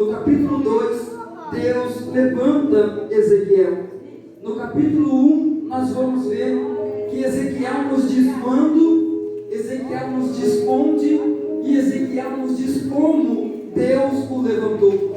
No capítulo 2, Deus levanta Ezequiel. No capítulo 1, nós vamos ver que Ezequiel nos diz quando, Ezequiel nos diz onde, e Ezequiel nos diz como Deus o levantou.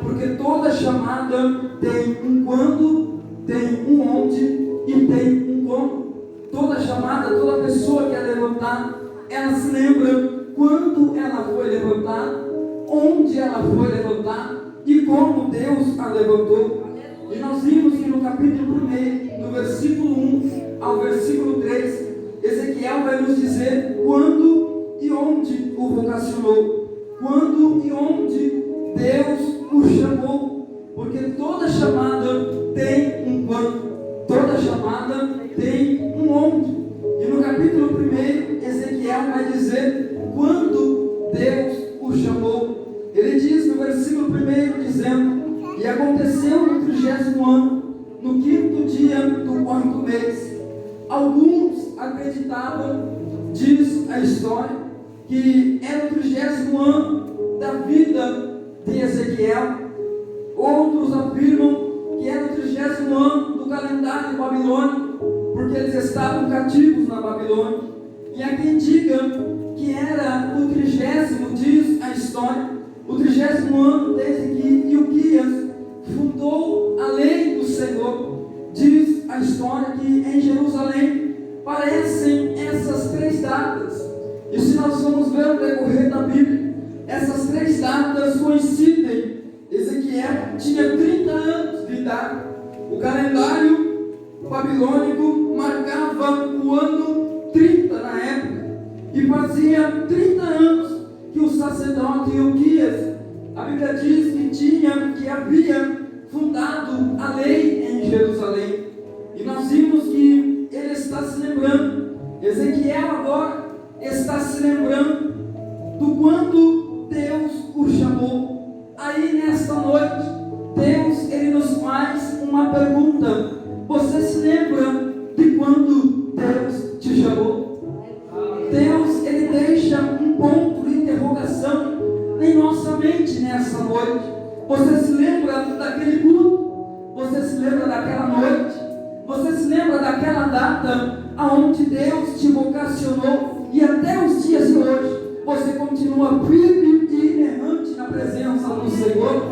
Porque toda chamada tem um quando, tem um onde e tem um como. Toda chamada, toda pessoa que é levantar, ela se lembra quando ela foi levantada, onde ela foi levantada e como Deus a levantou. E nós vimos que no capítulo 1, do versículo 1 ao versículo 3, Ezequiel vai nos dizer quando e onde o vocacionou, quando e onde Deus o chamou, porque toda chamada tem um quando, toda chamada tem um onde. E no capítulo 1, Ezequiel vai dizer quando Deus o chamou. Ele diz no versículo 1, dizendo: e aconteceu no 30º ano, no 5º dia do 4º mês. Alguns acreditavam, diz a história, que era o 30º ano da vida de Ezequiel. Outros afirmam que era o 30º ano do calendário babilônico, porque eles estavam cativos na Babilônia. E há quem diga que era o 30º, diz a história, o 30º ano desde que Ilquias fundou a lei do Senhor. Diz a história que em Jerusalém parecem essas 3 datas. E se nós vamos ver o decorrer da Bíblia, essas 3 datas coincidem. Ezequiel tinha 30 anos de idade. O calendário babilônico marcava o ano 30 na época. E fazia 30 anos que o sacerdote Ilquias, a Bíblia diz que havia fundado a lei em Jerusalém. E nós vimos que ele está se lembrando, Ezequiel agora está se lembrando do quando Deus o chamou. Aí nesta noite, Deus ele nos faz uma pergunta: você se lembra de quando Deus te chamou? Deus ele deixa um ponto de interrogação em nossa mente nessa noite. Você se lembra daquele culto? Você se lembra daquela noite? Você se lembra daquela data aonde Deus te vocacionou? E até os dias de hoje você continua firme e inerrante na presença do Senhor?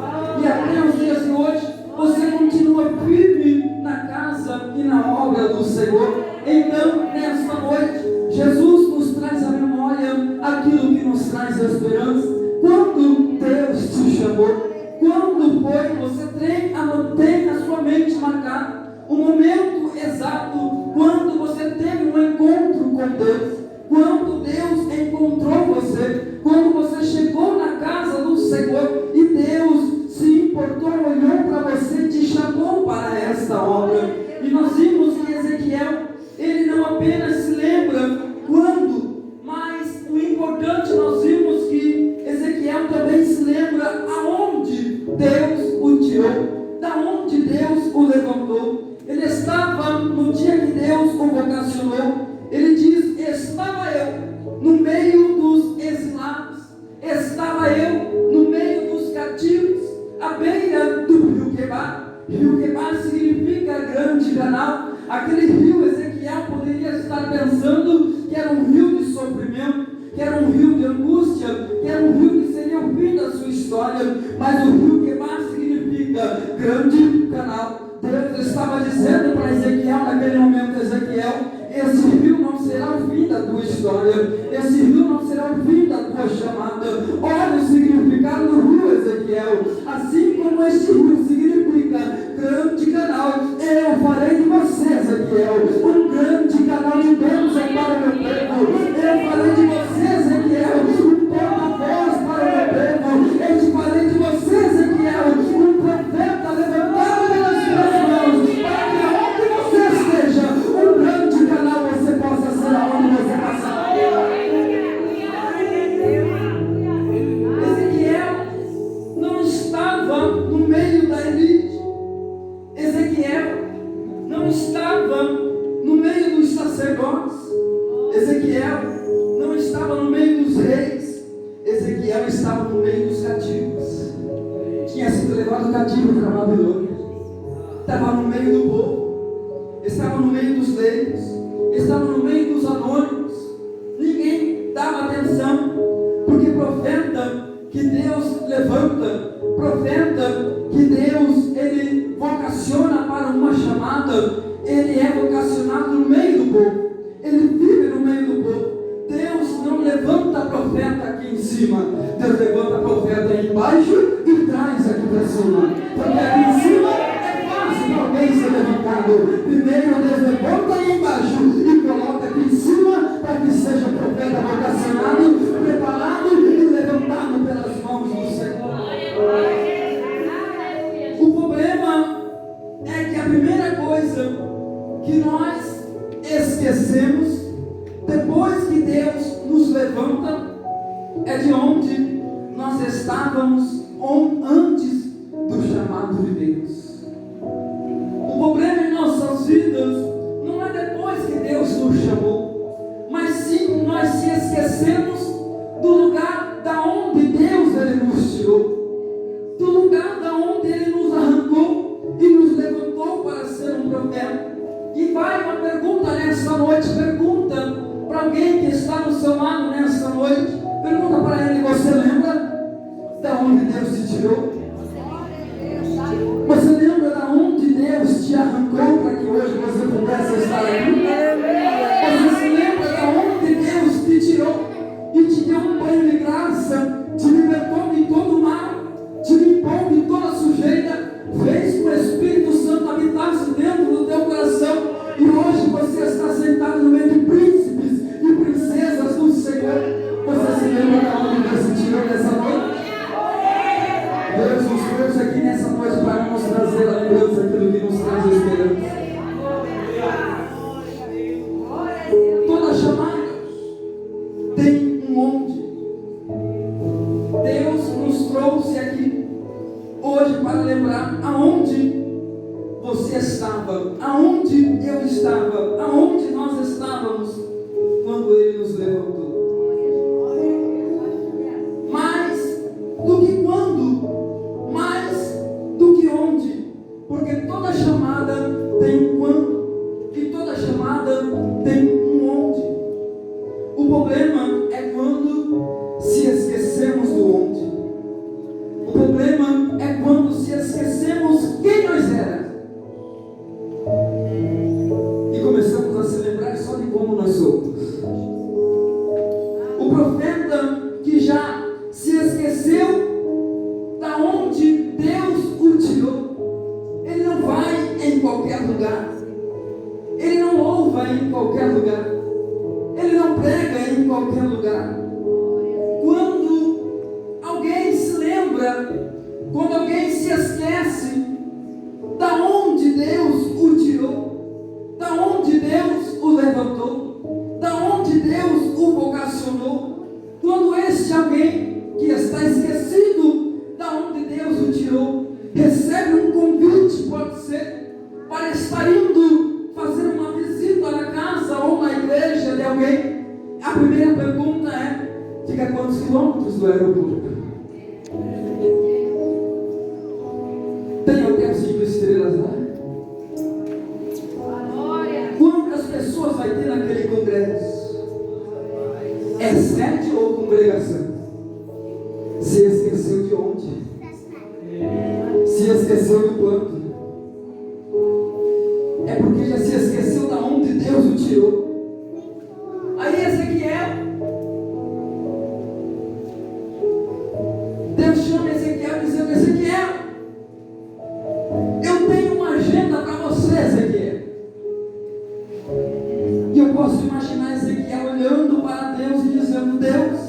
E até os dias de hoje você continua firme na casa e na obra do Senhor? Então, nesta noite, Jesus nos traz à memória aquilo que nos traz esperança. Quando Deus te chamou? Quando foi? Você tem na sua mente marcado o momento exato quando você teve um encontro com Deus, quando Deus encontrou você, quando você chegou na casa do Senhor e Deus se importou, olhou para você e te chamou para esta obra. E nós vimos que Ezequiel, ele não apenas se lembra quando, mas o importante, nós vimos que Ezequiel também se lembra aonde Deus o tirou, da onde Deus o levantou. Ele estava no dia que Deus o vocacionou. Ele diz: estava eu no meio dos exilados, estava eu no meio dos cativos, à beira do rio Quebar. Rio Quebar significa grande canal. Aquele rio, Ezequiel poderia estar pensando que era um rio de sofrimento, que era um rio de angústia, que era um rio que seria o fim da sua história. Mas o rio Quebar significa grande canal. Deus estava dizendo para Ezequiel naquele momento: Ezequiel, esse rio não será o fim da tua história, esse rio não será o fim da tua chamada. Olha o significado do rio, Ezequiel. Assim como este rio significa grande canal, eu farei de você, Ezequiel, um grande canal de bênção para o meu povo. Eu farei de você, Ezequiel, um porta-voz para o meu povo. Eu te farei de você, Ezequiel, um profeta levantado pelas suas mãos, para que aonde você esteja, um grande canal você possa ser aonde você passar. Ezequiel não estava no meio da elite. Ezequiel não estava no meio dos sacerdotes. Ezequiel não estava no meio dos reis. Ezequiel estava no meio dos cativos. levado cativo para a Babilônia. Estava no meio do povo, estava no meio dos leigos, estava no meio dos anônimos. Ninguém dava atenção, porque profeta que Deus levanta, profeta que Deus ele vocaciona para uma chamada, ele é vocacionado no meio do povo, ele vive no meio do povo. Deus não levanta profeta aqui em cima, Deus levanta profeta aí embaixo e traz aqui para cima, porque aqui em cima é fácil para alguém ser levantado. Primeiro Deus levanta aí embaixo e coloca aqui em cima, para que seja profeta vocacionado, preparado e levantado pelas mãos do Senhor. O problema é que a primeira coisa que nós esquecemos, depois que Deus nos levanta, é de onde nós estávamos antes do chamado de Deus. O problema em nossas vidas não é depois que Deus nos chamou, mas sim nós se esquecemos do lugar da onde Deus ele nos tirou, do lugar da onde ele nos arrancou e nos levantou para ser um profeta. E vai uma pergunta nessa noite, pergunta para alguém que está no seu lado nessa noite, pergunta para ele: você lembra da onde Deus te tirou? Você lembra da onde Deus te arrancou para que hoje você pudesse estar aqui? Você se lembra da onde Deus te tirou e te deu um banho de graça, te libertou de todo o mal, te limpou de toda a sujeira, fez que o Espírito Santo habitasse dentro do teu coração, e hoje você está sentado no meio de príncipes e princesas do Senhor? Você se lembra da onde Deus te tirou nessa noite? Deus nos trouxe aqui nessa noite para nos trazer a lembrança daquilo que nos traz esperança. Toda chamada tem um onde. Deus nos trouxe aqui hoje para lembrar aonde você estava, aonde eu estava, aonde nós estávamos quando Ele nos levantou. Mais do que quando, mais do que onde, porque toda chamada tem um quando e toda chamada tem um onde. O problema é quando se esquecemos do onde. O problema é quando se esquecemos quem nós éramos e começamos a se lembrar só de como nós somos. O profeta que já se esqueceu da onde Deus o tirou, ele não vai em qualquer lugar, ele não louva em qualquer lugar, ele não prega em qualquer lugar. Quando alguém se lembra, quando alguém se esquece da onde Deus o tirou, da onde Deus o levantou, da onde Deus o vocacionou, quando este alguém que está esquecido da onde Deus o tirou, recebe um convite, pode ser, para estar indo fazer uma visita na casa ou na igreja de alguém, a primeira pergunta é: fica a quantos quilômetros do aeroporto? Tem hotel 5 estrelas lá? Quantas pessoas vai ter naquele congresso? É sede ou congregação? Se esqueceu de onde? Se esqueceu do quanto? É porque já se esqueceu da onde Deus o tirou. Aí Ezequiel, Deus chama Ezequiel dizendo: Ezequiel, eu tenho uma agenda para você, Ezequiel. E eu posso imaginar Ezequiel olhando para Deus e dizendo: Deus,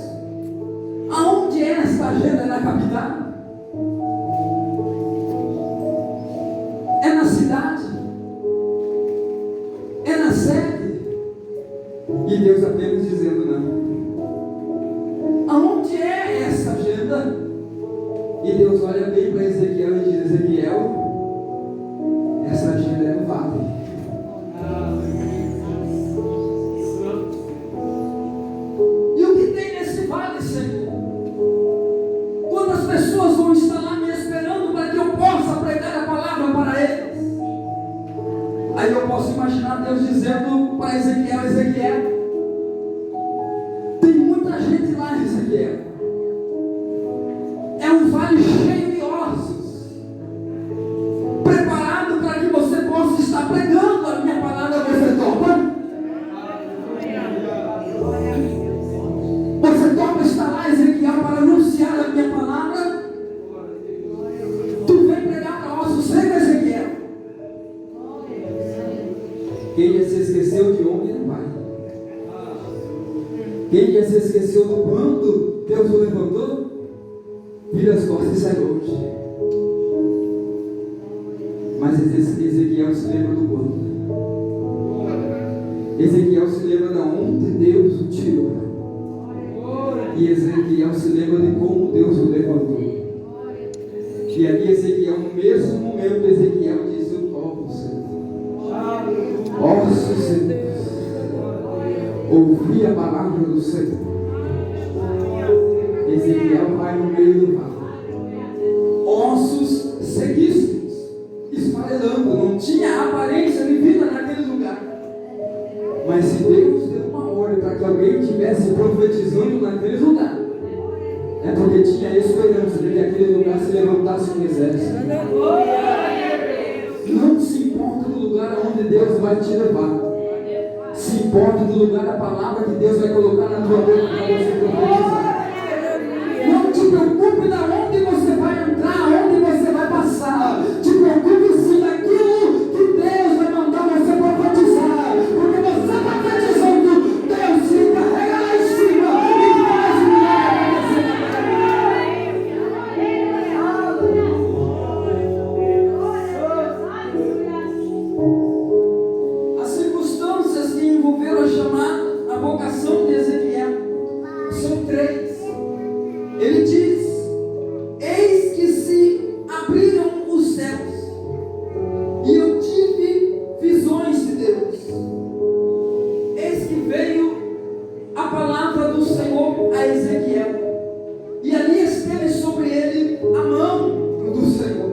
aonde é essa agenda? É na capital? É na cidade? É na sede? E Deus apenas dizendo: não. Aonde é essa agenda? E Deus olha bem para Ezequiel e diz: Ezequiel, essa agenda é no vale. E o que tem nesse vale, Senhor? Quantas pessoas vão estar lá me esperando para que eu possa dizendo para Ezequiel: Ezequiel, tem muita gente lá, Ezequiel. É um vale cheio de ossos, preparado para que você possa estar pregando a minha palavra. Você topa? Você topa estar lá, Ezequiel, para anunciar a minha palavra? Tu vem pregar para ossos secos, Ezequiel. Quem já se esqueceu de onde ele vai? Quem já se esqueceu do quando Deus o levantou? Vira as costas e sai longe. Mas Ezequiel se lembra do quando. Ezequiel se lembra de onde Deus o tirou. E Ezequiel se lembra de como Deus o levantou. E ali Ezequiel, no mesmo momento, Ezequiel diz: eu toco, Senhor. Ossos secos, ouvi a palavra do Senhor. Ezequiel vai no meio do vale. Ossos sequíssimos, esfarelando, não tinha aparência de vida naquele lugar. Mas se Deus deu uma ordem para que alguém estivesse profetizando naquele lugar, é porque tinha esperança de que aquele lugar se levantasse um exército. Não se importa do lugar aonde Deus vai te levar. Se importa do lugar da palavra que Deus vai colocar na tua boca para você profetizar. Não te preocupe de onde você vai entrar, onde você vai passar. Te preocupe sim daquilo que Deus vai mandar você profetizar. Porque você profetizando, Deus se encarrega lá em cima e faz o milagre acontecer. As circunstâncias que envolveram a chamada, a vocação de Ezequiel, são três. Ele diz: eis que se abriram os céus, e eu tive visões de Deus. Eis que veio a palavra do Senhor a Ezequiel, e ali esteve sobre ele a mão do Senhor.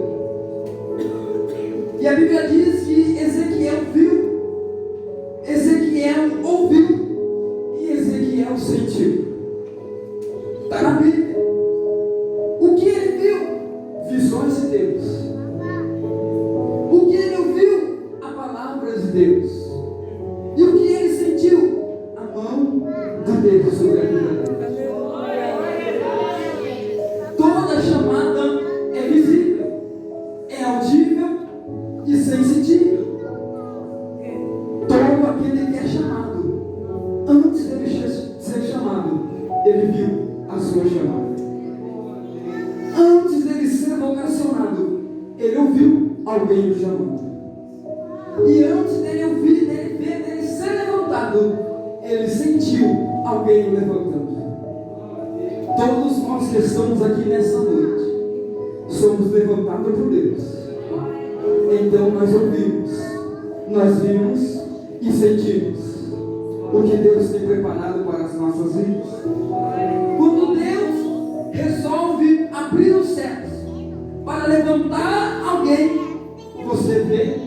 E a Bíblia diz que Ezequiel viu, Ezequiel ouviu e Ezequiel sentiu. Está na Bíblia. O que ele viu? Visões de Deus. O que ele ouviu? A palavra de Deus. E o que ele sentiu? A mão de Deus sobre a vida dele. Toda chamada é visível, é audível e sensível. Todo aquele que é chamado, antes dele ser chamado, ele viu a sua chamada. Antes dele ser vocacionado, ele ouviu alguém o chamando. E antes dele ouvir, dele ver, dele ser levantado, ele sentiu alguém o levantando. Todos nós que estamos aqui nessa noite somos levantados por Deus. Então nós ouvimos, nós vimos e sentimos o que Deus tem preparado para as nossas vidas. Quando Deus resolve abrir os céus para levantar alguém, você vê,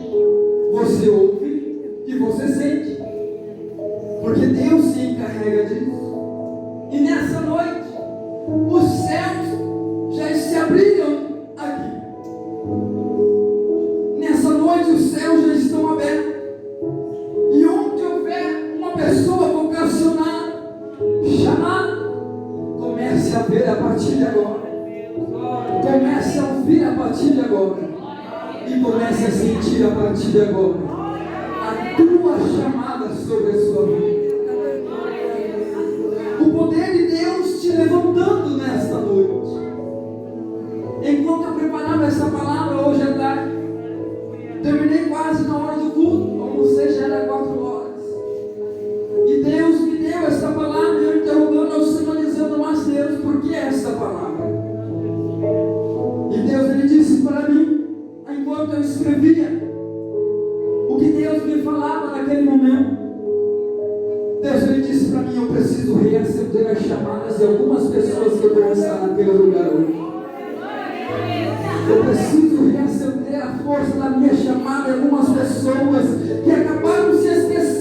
você ouve e você sente, porque Deus se encarrega disso. E nessa noite os céus já se abriram aqui. Nessa noite os céus já estão abertos. E onde houver uma pessoa vocacionada, chamada, comece a ver a partir de agora. Comece a ouvir a partir de agora. E comece a sentir a partir de agora a tua chamada sobre a sua vida. O poder de Deus te levantando nesta noite. Enquanto eu preparava essa palavra hoje à tarde, terminei quase na hora do culto, almocei já era 4 horas. E Deus me deu essa palavra, e eu interrogando ao Senhor, dizendo: mas Deus, por que essa palavra? E Deus, Ele disse para mim, enquanto eu escrevia, o que Deus me falava naquele momento. Deus, Ele disse para mim: eu preciso reacender as chamadas de algumas pessoas que vão estar naquele lugar hoje. Eu preciso reacender a força da minha chamada de algumas pessoas que acabaram se esquecendo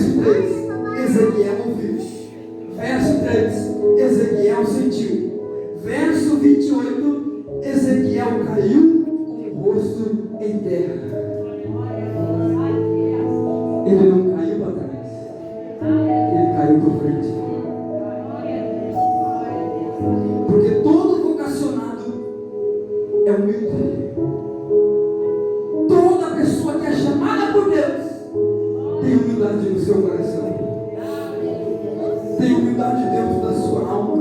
Verso 3, Ezequiel ouviu. Verso 3, Ezequiel sentiu. Verso 28, Ezequiel caiu com o rosto em terra. Ele não caiu para trás, ele caiu para frente. Porque todo vocacionado é humilde. Toda pessoa que é chamada por Deus tem humildade no seu coração, tem humildade dentro da sua alma.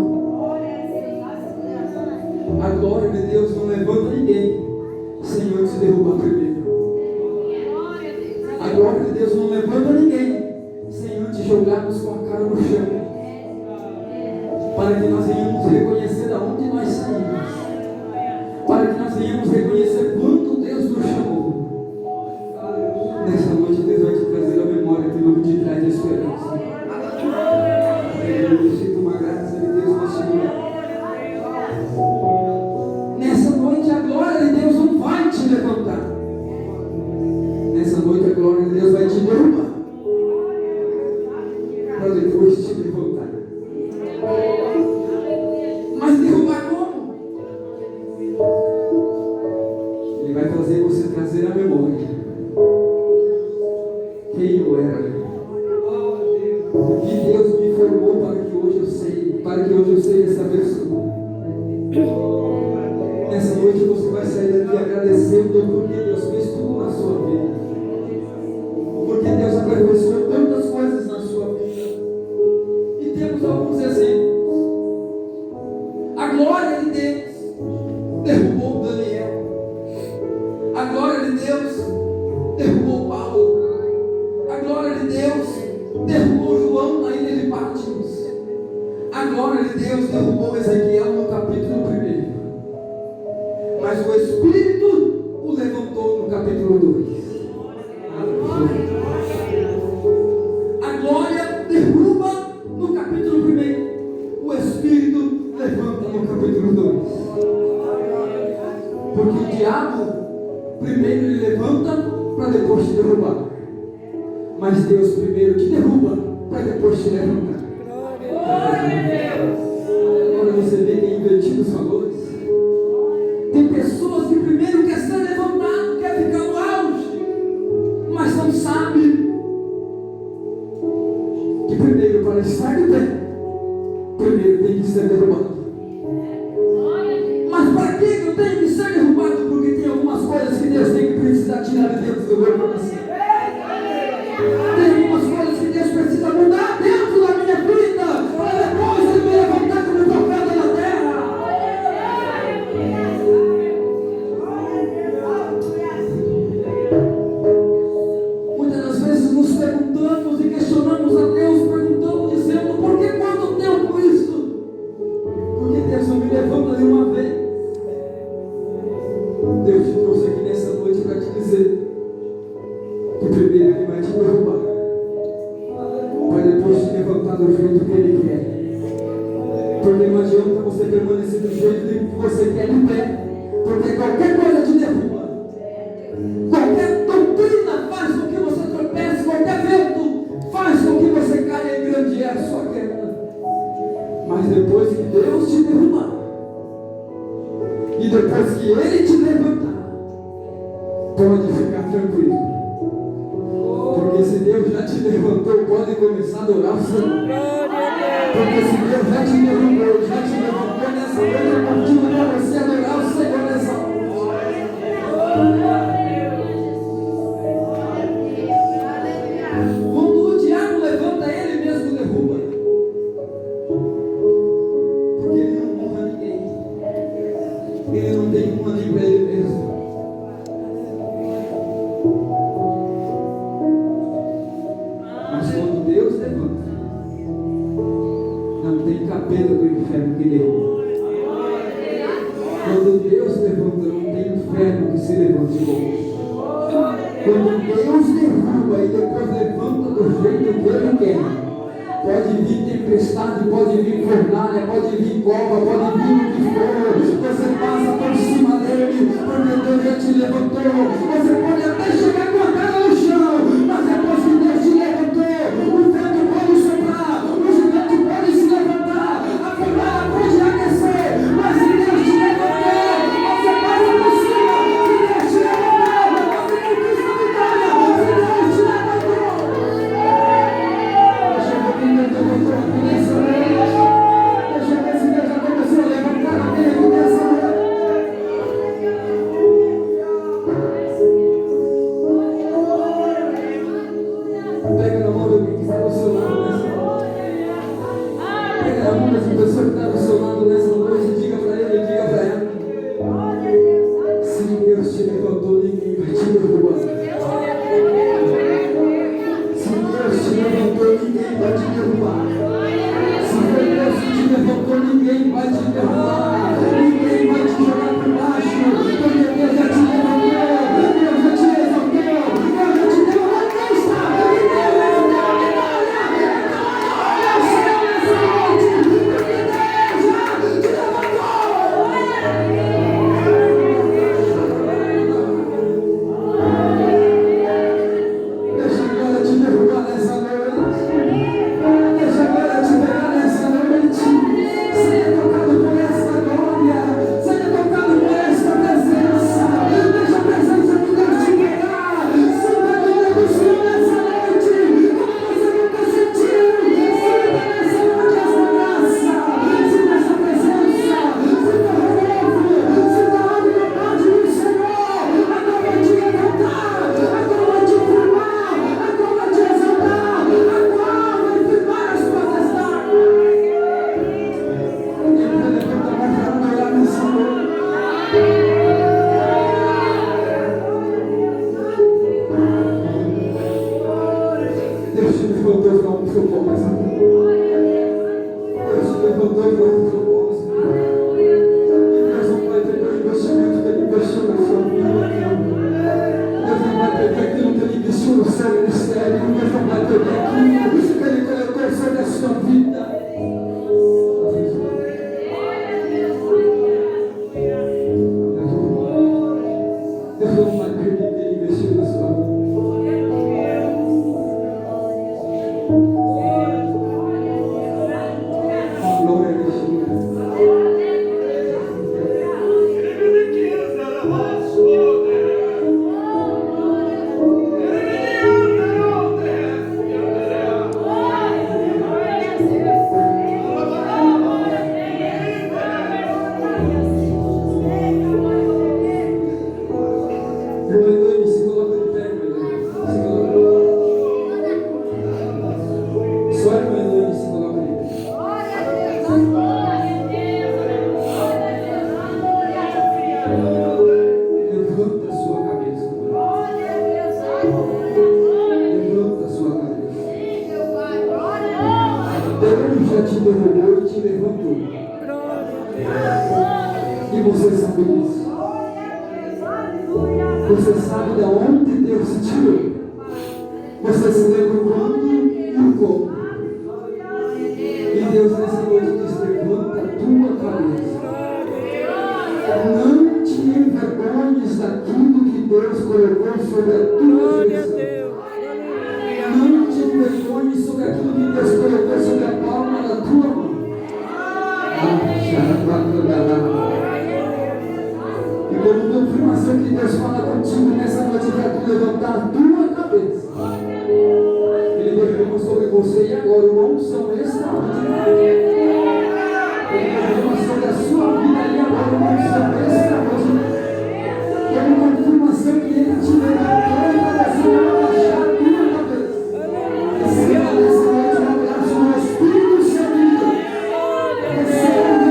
A glória de Deus não levanta ninguém sem antes derrubar primeiro. A glória de Deus não levanta ninguém sem antes jogarmos com a cara no chão, para que nós venhamos reconhecer de onde nós saímos, para que nós venhamos reconhecer quanto Deus nos chamou. Nessa noite Deus vai te trazer a memória aquilo que te traz esperança. Eu sinto uma graça de Deus nesse lugar. Nessa noite a glória de Deus não vai te levantar. Nessa noite a glória de Deus vai te derrubar, para depois te levantar. Mas derrubar como? Ele vai fazer você trazer a memória quem eu era, que Deus me formou para que hoje eu seja essa pessoa. Nessa noite você vai sair daqui agradecendo porque Deus fez tudo na sua vida, porque Deus aperfeiçoou tantas coisas na sua vida. E temos alguns exemplos. A glória de Deus derrubou Daniel. A glória de Deus derrubou Paulo. A glória de Deus derrubou João na ilha de Patmos. A glória de Deus derrubou Ezequiel no capítulo 1. Mas o Espírito o levantou no capítulo 2. A glória derruba no capítulo 1. O Espírito levanta no capítulo 2. Porque o diabo primeiro ele levanta para depois te derrubar. Mas Deus primeiro te derruba para depois te levantar. Agora você vê que é invertido os valores. Tem pessoas que primeiro quer ser levantado, quer ficar no auge, mas não sabe que primeiro para estar de pé, primeiro tem que ser derrubado. Mas para que eu tenho que ser derrubado? Porque tem algumas coisas que Deus tem que precisar tirar de dentro do meu coração. Tem algumas coisas que Deus precisa mudar dentro da minha vida, para depois Ele me levantar como profeta na terra. Muitas das vezes nos perguntamos e questionamos a Deus, perguntando, dizendo: por que quanto tempo isso? Porque Deus não me levanta de uma vez. Deus te trouxe aqui nessa noite para te dizer que primeiro Ele vai te derrubar, para depois te levantar do jeito que Ele quer. Porque não adianta você permanecer do jeito que você quer de pé, porque qualquer coisa te derruba. Qualquer doutrina faz com que você tropece, qualquer vento faz com que você caia e grande é a sua queda. Mas depois que Deus te derrubar, e depois que Ele te levantar, pode ficar tranquilo. Porque se Deus já te levantou, pode começar a adorar o Senhor. Porque se Deus já te derrubou, já te levantou nessa noite, é motivo para você adorar o Senhor nessa noite. Quando o diabo levanta, ele mesmo derruba. Porque ele não honra ninguém. Ele não tem honra nem para ele mesmo. Mas quando Deus levanta, não tem capeta do inferno que derruba. Quando Deus levanta, não tem inferno que se levante contra. Quando Deus derruba e depois levanta do jeito que Ele quer, pode vir tempestade, pode vir fornalha, pode vir cova, pode vir o que for, você passa por cima dele, porque Deus já te levantou. Você pode até chegar com a cara no chão, mas depois que Deus te levantou, novo propósito. Deus te levantou em novo propósito. Deus não vai ter o investimento que Ele investiu na sua vida. Deus não vai ter aquilo que Ele investiu no seu ministério. Deus não vai ter aquilo que Ele colocou sobre a sua vida. Deus não vai permitir que Ele investiu na sua vida. Você sabe de onde Deus te tirou. Você se lembra o quando e o como. E Deus nessa noite diz: levanta a tua cabeça. Não te envergonhes daquilo que Deus colocou sobre a tua direção. Não te envergonhes sobre aquilo que Deus colocou sobre a palma da tua mão. E como confirmação que Deus fala contigo nessa noite, para tu levantar a tua cabeça, Ele derrama sobre você e agora uma unção extraordinária. Ele derrama sobre a sua vida e agora uma unção extraordinária. Como confirmação que Ele te levantou e para você abaixar a tua cabeça. Receba nessa noite um abraço no Espírito Santo. Receba o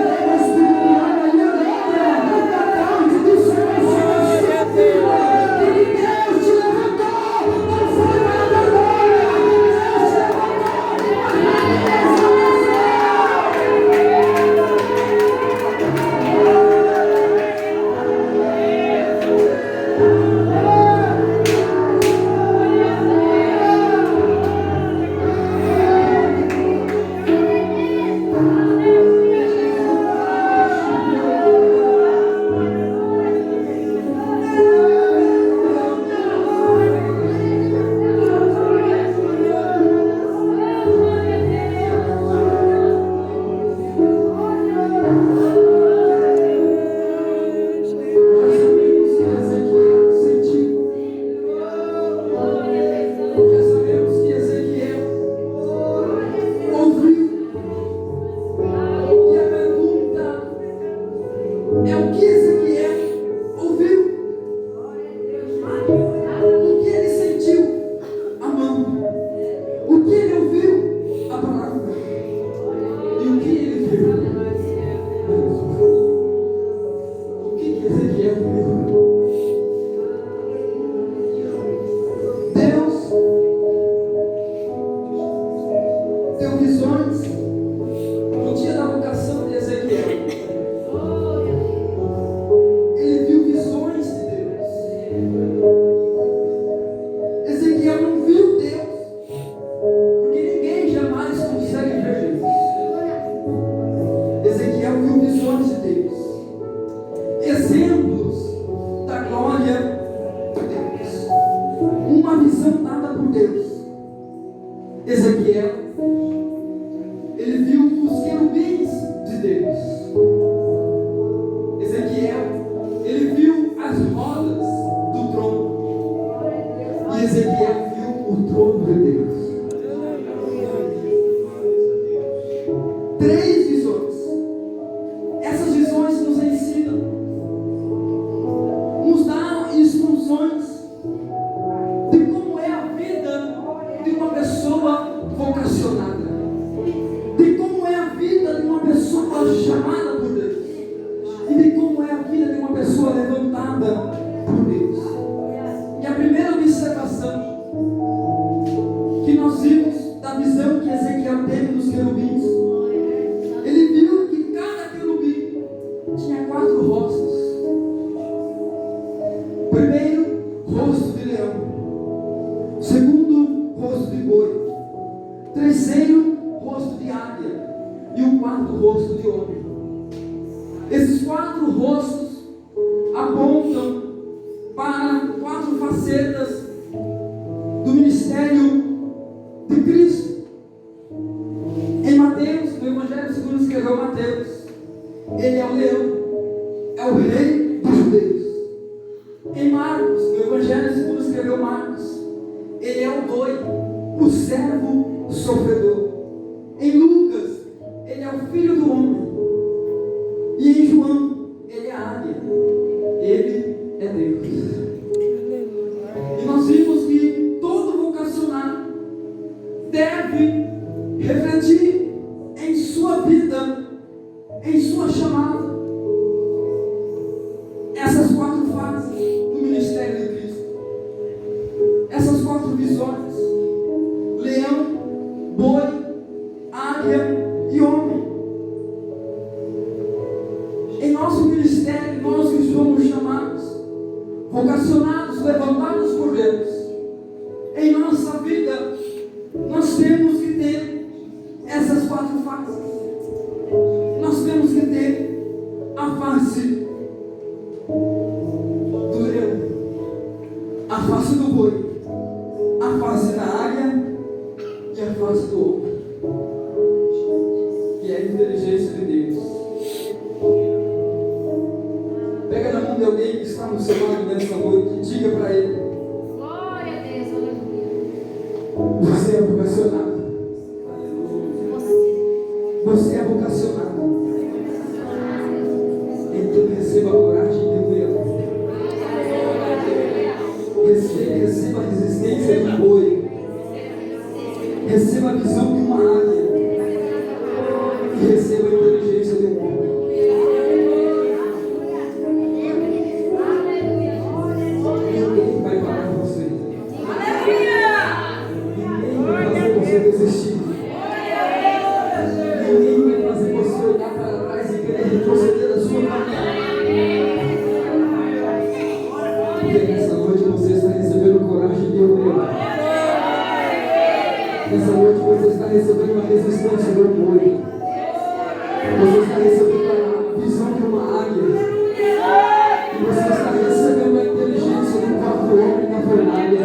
espiritual aí agora. Que nós vimos da visão que terceiro, rosto de águia. E o quarto, rosto de homem. Esses 4 rostos apontam para 4 facetas do ministério de Cristo. Em Mateus, no Evangelho segundo escreveu Mateus, ele é o leão, é o rei dos judeus. Em Marcos, no Evangelho segundo escreveu Marcos, ele é o boi, o servo sofredor. Em Lucas, ele é o filho do homem. E em João, ele é a águia. Ele é Deus. E nós vimos que todo vocacionado deve refletir em sua vida, em sua chamada, essas 4 fases do ministério de Cristo, essas 4 visões: leão, boi, águia e homem. Em nosso ministério, nós que somos chamados, vocacionados, levantados por Deus, em nossa vida, nós temos que ter essas 4 faces. Nós temos que ter a face do leão, a face do boi, a face da águia e a face do homem, que é a inteligência de Deus. Pega na mão de alguém que está no seu lado nessa noite e diga para ele: glória a Deus, aleluia. Você é vocacionado. Você é vocacionado. Então receba a coragem de um leão. Receba a resistência de um boi. Receba a visão de uma águia. E receba a inteligência de um homem. Ninguém vai parar você. Ninguém vai fazer você desistir. Ninguém vai fazer você olhar para trás e querer retroceder a sua caminhada. Porque nessa noite você está recebendo coragem de um leão. Nessa noite você está recebendo a resistência do boi. Você está recebendo a visão de uma águia. E você está recebendo a inteligência do 4 homem na fornalha.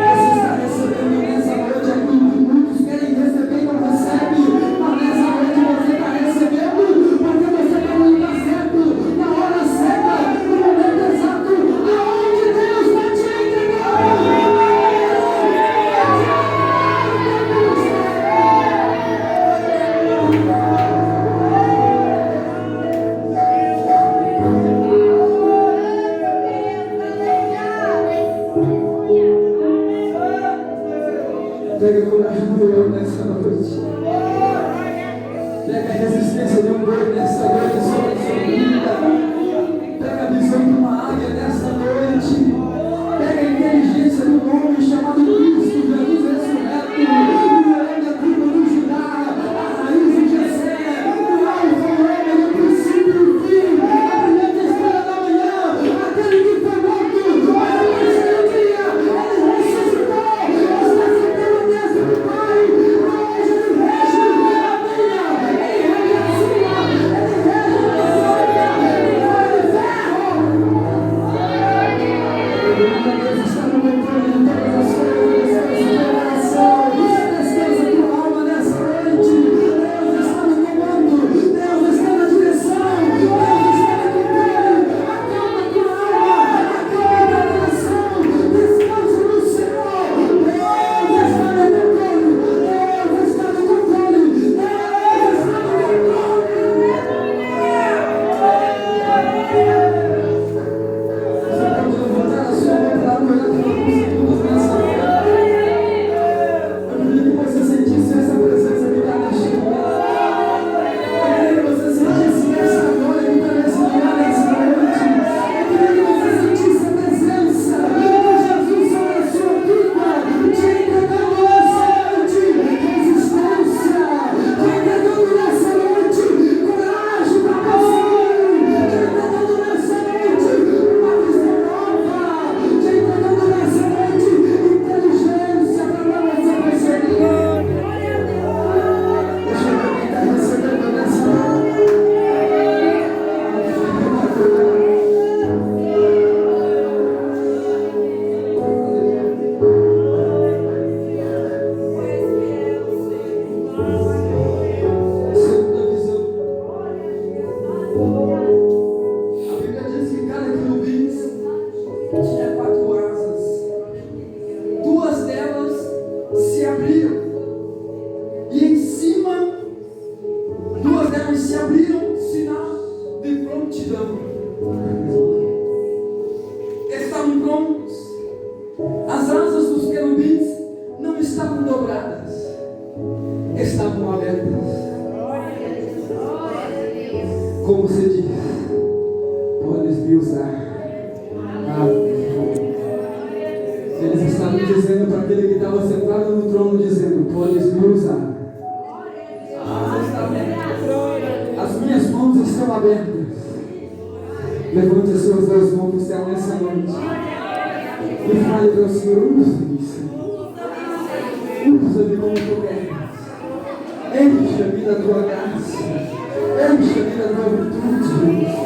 Você está recebendo nessa noite aquilo que muitos querem receber e não recebem. Mas nessa noite você está recebendo porque você está no lugar certo, na hora certa, no momento exato, aonde Deus vai te entregar. Pega a coragem do leão nessa noite. Pega a resistência de um boi nessa noite sobre a sua vida. Pega a visão de uma águia nessa noite. Pega a inteligência de um homem chamado Cristo, Jesus ressurreto. O leão da tribo do Judá, a raiz de Jessé, o alfa, o ômega, o princípio e o fim, a brilhante estrela da manhã, aquele que foi morto, mas no terceiro dia ele ressuscitou. Deus está no controle de todas as coisas. Segunda visão. A Bíblia diz que cada querubim tinha 4 asas. 2 delas se abriram. E em cima, 2 delas se abriram, sinal de prontidão. Estavam prontos. As asas dos querubins não estavam dobradas, estavam abertas. Como se diz, podes me usar. Eles estavam dizendo para aquele que estava sentado no trono, dizendo, podes me usar. As minhas mãos estão abertas. Levante as suas 2 mãos para o céu nessa noite e fale para o Senhor, usa-me, usa-me como tu queres. Encha-me da tua graça, encha-me da tua virtude,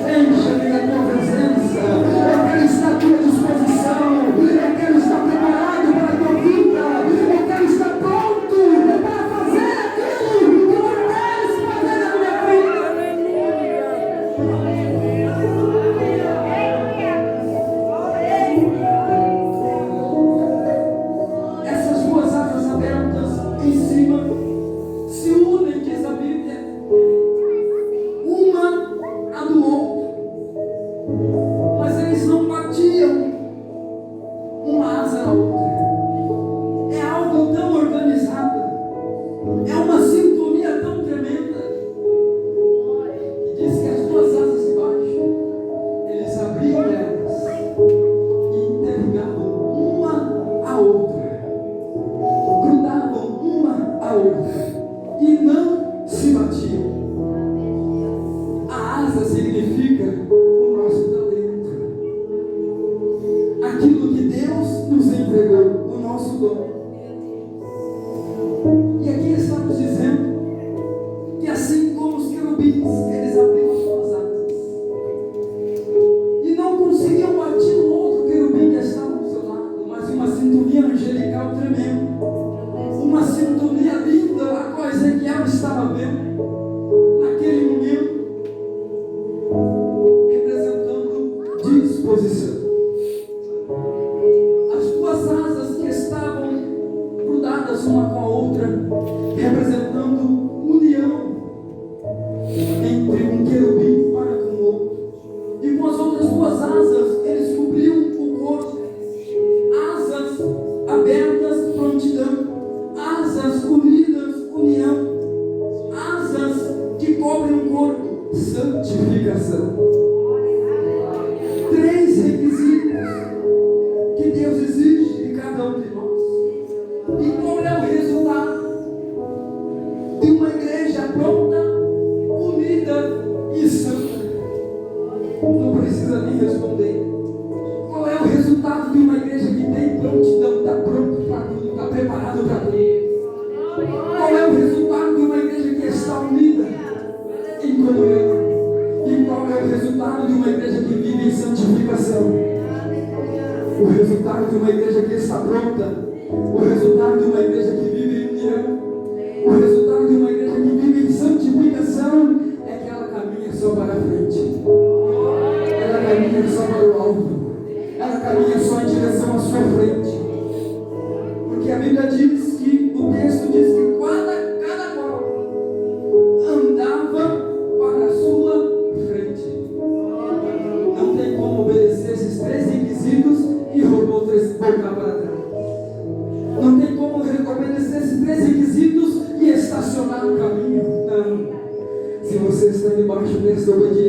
encha-me da tua presença. Eu quero estar à tua disposição, eu quero estar preparado para a tua vida, eu quero estar pronto para fazer aquilo que tu queres fazer na minha vida. Essas 2 asas abertas em cima se unem, diz a Bíblia, uma a do outro, mas eles não batiam uma asa na outra. É algo tão organizado, é uma sintonia tão tremenda, que diz que as 2 asas de baixo, eles abriam elas e interligavam uma a outra, grudavam uma a outra e não se batiam. A asa significa o nosso talento, aquilo que Deus nos entregou, o nosso dom. E aqui estamos dizendo que assim como os querubins, eles abriam as suas asas e não conseguiam bater no outro querubim que estava ao seu lado, mas uma sintonia angelical tremenda, uma sintonia linda, a qual Ezequiel estava vendo naquele momento, representando disposição. As 2 asas que estavam grudadas uma com a outra, representando união entre um querubim para com o outro. E com as outras 2 asas, eles cobriam o corpo. Asas abertas, prontidão. Asas unidas, união. Asas que cobrem o corpo, santificação. 3 requisitos que Deus exige de cada um de nós. E qual é o resultado de uma igreja pronta, unida e santa? Não precisa nem responder. Qual é o resultado de uma igreja que tem prontidão, está pronto para tudo, está preparado para tudo? Qual é o resultado de uma igreja que está unida em comunhão? E qual é o resultado de uma igreja que vive em santificação? O resultado de uma igreja que está pronta, o resultado de uma igreja que vive em união, o resultado de uma igreja que vive em santificação é que ela caminha só para a frente, ela caminha só para o alto, ela caminha só em direção à sua frente, porque a Bíblia diz que, o texto diz que cada qual andava para a sua frente. Não tem como obedecer esses 3 requisitos e voltar para trás. Não tem como obedecer esses 3 requisitos e estacionar no caminho. Não. Se você está debaixo dessa obediência,